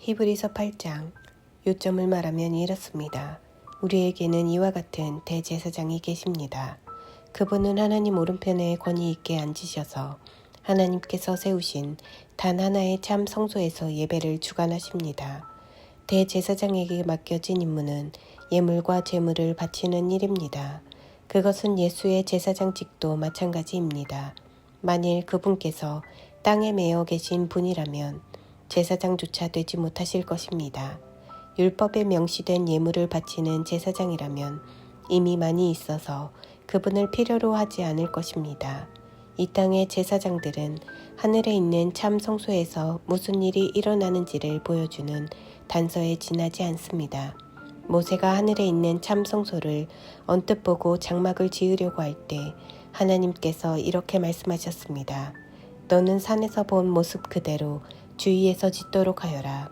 히브리서 8장 요점을 말하면 이렇습니다. 우리에게는 이와 같은 대제사장이 계십니다. 그분은 하나님 오른편에 권위 있게 앉으셔서 하나님께서 세우신 단 하나의 참 성소에서 예배를 주관하십니다. 대제사장에게 맡겨진 임무는 예물과 제물을 바치는 일입니다. 그것은 예수의 제사장직도 마찬가지입니다. 만일 그분께서 땅에 매여 계신 분이라면 제사장조차 되지 못하실 것입니다. 율법에 명시된 예물을 바치는 제사장이라면 이미 많이 있어서 그분을 필요로 하지 않을 것입니다. 이 땅의 제사장들은 하늘에 있는 참 성소에서 무슨 일이 일어나는지를 보여주는 단서에 지나지 않습니다. 모세가 하늘에 있는 참 성소를 언뜻 보고 장막을 지으려고 할 때 하나님께서 이렇게 말씀하셨습니다. 너는 산에서 본 모습 그대로 주위에서 짓도록 하여라.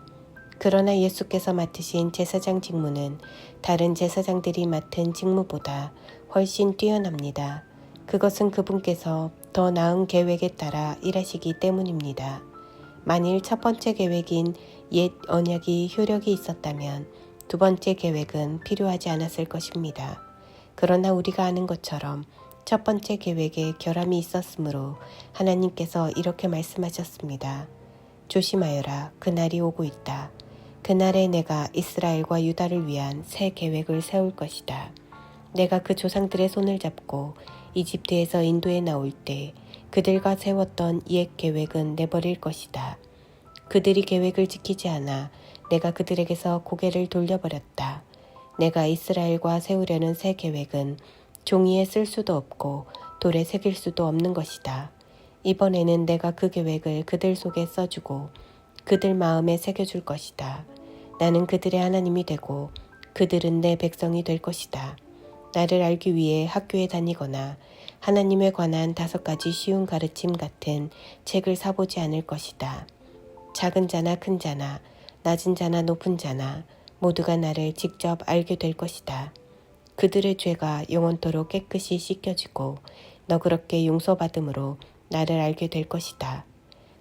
그러나 예수께서 맡으신 제사장 직무는 다른 제사장들이 맡은 직무보다 훨씬 뛰어납니다. 그것은 그분께서 더 나은 계획에 따라 일하시기 때문입니다. 만일 첫 번째 계획인 옛 언약이 효력이 있었다면 두 번째 계획은 필요하지 않았을 것입니다. 그러나 우리가 아는 것처럼 첫 번째 계획에 결함이 있었으므로 하나님께서 이렇게 말씀하셨습니다. 조심하여라. 그날이 오고 있다. 그날에 내가 이스라엘과 유다를 위한 새 계획을 세울 것이다. 내가 그 조상들의 손을 잡고 이집트에서 인도에 나올 때 그들과 세웠던 옛 계획은 내버릴 것이다. 그들이 계획을 지키지 않아 내가 그들에게서 고개를 돌려버렸다. 내가 이스라엘과 세우려는 새 계획은 종이에 쓸 수도 없고 돌에 새길 수도 없는 것이다. 이번에는 내가 그 계획을 그들 속에 써주고 그들 마음에 새겨줄 것이다. 나는 그들의 하나님이 되고 그들은 내 백성이 될 것이다. 나를 알기 위해 학교에 다니거나 하나님에 관한 5가지 쉬운 가르침 같은 책을 사보지 않을 것이다. 작은 자나 큰 자나 낮은 자나 높은 자나 모두가 나를 직접 알게 될 것이다. 그들의 죄가 영원토록 깨끗이 씻겨지고 너그럽게 용서받음으로 나를 알게 될 것이다.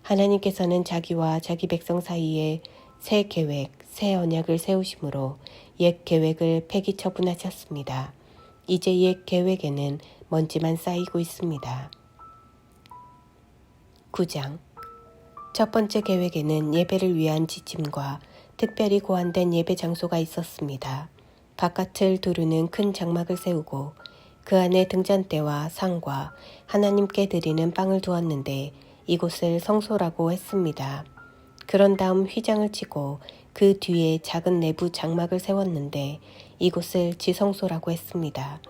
하나님께서는 자기와 자기 백성 사이에 새 계획, 새 언약을 세우심으로 옛 계획을 폐기 처분하셨습니다. 이제 옛 계획에는 먼지만 쌓이고 있습니다. 9장 첫 번째 계획에는 예배를 위한 지침과 특별히 고안된 예배 장소가 있었습니다. 바깥을 두르는 큰 장막을 세우고 그 안에 등잔대와 상과 하나님께 드리는 빵을 두었는데 이곳을 성소라고 했습니다. 그런 다음 휘장을 치고 그 뒤에 작은 내부 장막을 세웠는데 이곳을 지성소라고 했습니다.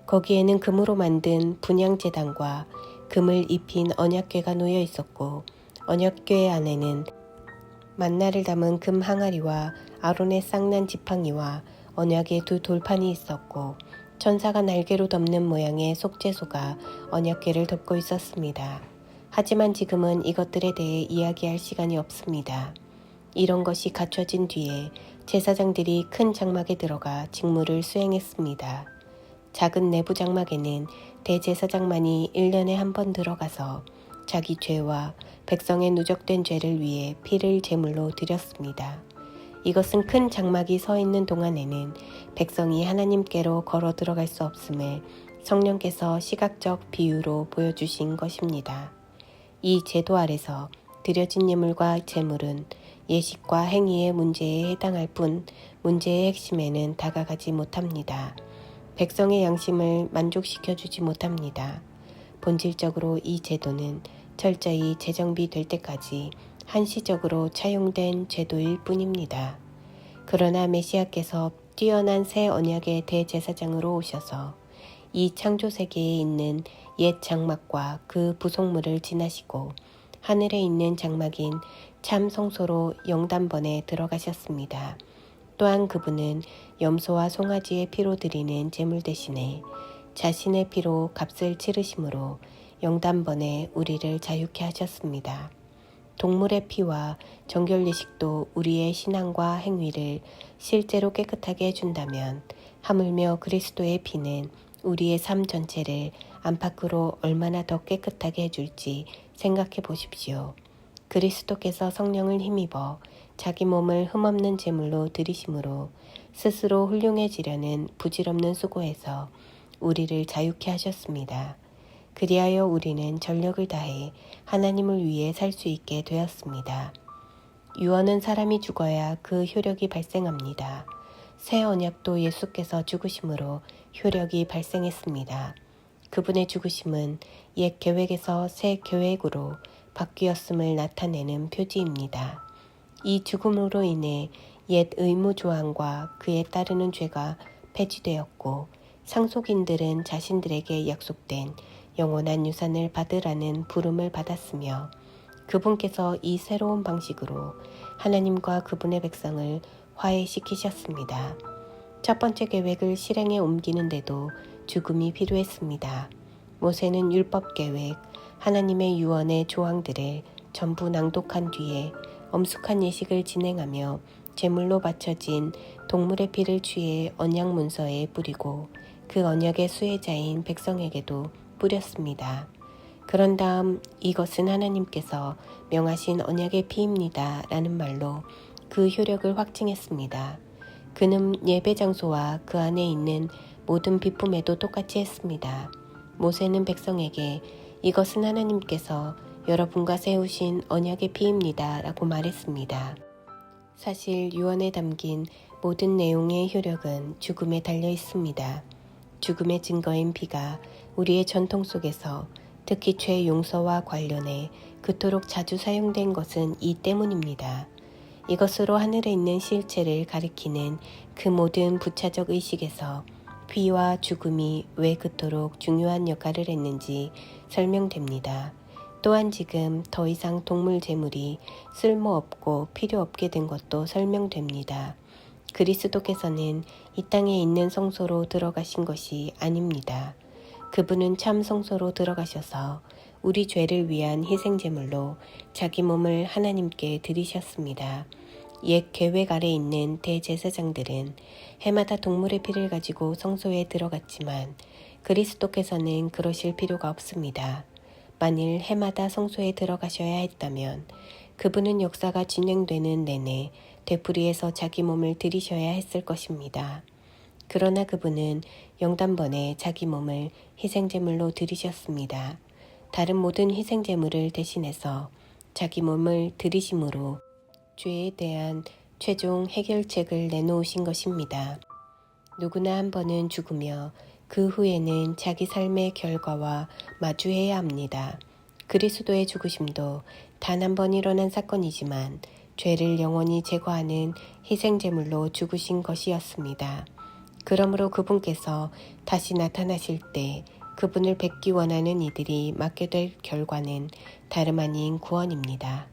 거기에는 금으로 만든 분향제단과 금을 입힌 언약궤가 놓여 있었고 언약궤 안에는 만나를 담은 금 항아리와 아론의 쌍난 지팡이와 언약의 2 돌판이 있었고 천사가 날개로 덮는 모양의 속죄소가 언약궤를 덮고 있었습니다. 하지만 지금은 이것들에 대해 이야기할 시간이 없습니다. 이런 것이 갖춰진 뒤에 제사장들이 큰 장막에 들어가 직무를 수행했습니다. 작은 내부 장막에는 대제사장만이 1년에 한 번 들어가서 자기 죄와 백성의 누적된 죄를 위해 피를 제물로 드렸습니다. 이것은 큰 장막이 서 있는 동안에는 백성이 하나님께로 걸어 들어갈 수 없음을 성령께서 시각적 비유로 보여주신 것입니다. 이 제도 아래서 드려진 예물과 제물은 예식과 행위의 문제에 해당할 뿐 문제의 핵심에는 다가가지 못합니다. 백성의 양심을 만족시켜주지 못합니다. 본질적으로 이 제도는 철저히 재정비될 때까지 한시적으로 차용된 제도일 뿐입니다. 그러나 메시아께서 뛰어난 새 언약의 대제사장으로 오셔서 이 창조 세계에 있는 옛 장막과 그 부속물을 지나시고 하늘에 있는 장막인 참 성소로 영단번에 들어가셨습니다. 또한 그분은 염소와 송아지의 피로 드리는 제물 대신에 자신의 피로 값을 치르심으로 영단번에 우리를 자유케 하셨습니다. 동물의 피와 정결 예식도 우리의 신앙과 행위를 실제로 깨끗하게 해준다면 하물며 그리스도의 피는 우리의 삶 전체를 안팎으로 얼마나 더 깨끗하게 해줄지 생각해 보십시오. 그리스도께서 성령을 힘입어 자기 몸을 흠없는 제물로 드리심으로 스스로 훌륭해지려는 부질없는 수고에서 우리를 자유케 하셨습니다. 그리하여 우리는 전력을 다해 하나님을 위해 살 수 있게 되었습니다. 유언은 사람이 죽어야 그 효력이 발생합니다. 새 언약도 예수께서 죽으심으로 효력이 발생했습니다. 그분의 죽으심은 옛 계획에서 새 계획으로 바뀌었음을 나타내는 표지입니다. 이 죽음으로 인해 옛 의무 조항과 그에 따르는 죄가 폐지되었고 상속인들은 자신들에게 약속된 영원한 유산을 받으라는 부름을 받았으며 그분께서 이 새로운 방식으로 하나님과 그분의 백성을 화해시키셨습니다. 첫 번째 계획을 실행에 옮기는데도 죽음이 필요했습니다. 모세는 율법 계획, 하나님의 유언의 조항들을 전부 낭독한 뒤에 엄숙한 예식을 진행하며 제물로 바쳐진 동물의 피를 취해 언약 문서에 뿌리고 그 언약의 수혜자인 백성에게도 뿌렸습니다. 그런 다음 이것은 하나님께서 명하신 언약의 피입니다 라는 말로 그 효력을 확증했습니다. 그는 예배 장소와 그 안에 있는 모든 비품에도 똑같이 했습니다. 모세는 백성에게 이것은 하나님께서 여러분과 세우신 언약의 피입니다 라고 말했습니다. 사실 유언에 담긴 모든 내용의 효력은 죽음에 달려 있습니다. 죽음의 증거인 피가 우리의 전통 속에서 특히 죄 용서와 관련해 그토록 자주 사용된 것은 이 때문입니다. 이것으로 하늘에 있는 실체를 가리키는 그 모든 부차적 의식에서 피와 죽음이 왜 그토록 중요한 역할을 했는지 설명됩니다. 또한 지금 더 이상 동물 제물이 쓸모없고 필요 없게 된 것도 설명됩니다. 그리스도께서는 이 땅에 있는 성소로 들어가신 것이 아닙니다. 그분은 참 성소로 들어가셔서 우리 죄를 위한 희생제물로 자기 몸을 하나님께 드리셨습니다. 옛 계획 아래 있는 대제사장들은 해마다 동물의 피를 가지고 성소에 들어갔지만 그리스도께서는 그러실 필요가 없습니다. 만일 해마다 성소에 들어가셔야 했다면 그분은 역사가 진행되는 내내 되풀이해서 자기 몸을 드리셔야 했을 것입니다. 그러나 그분은 영단번에 자기 몸을 희생제물로 드리셨습니다. 다른 모든 희생제물을 대신해서 자기 몸을 드리심으로 죄에 대한 최종 해결책을 내놓으신 것입니다. 누구나 한 번은 죽으며 그 후에는 자기 삶의 결과와 마주해야 합니다. 그리스도의 죽으심도 단 한 번 일어난 사건이지만 죄를 영원히 제거하는 희생제물로 죽으신 것이었습니다. 그러므로 그분께서 다시 나타나실 때 그분을 뵙기 원하는 이들이 맞게 될 결과는 다름 아닌 구원입니다.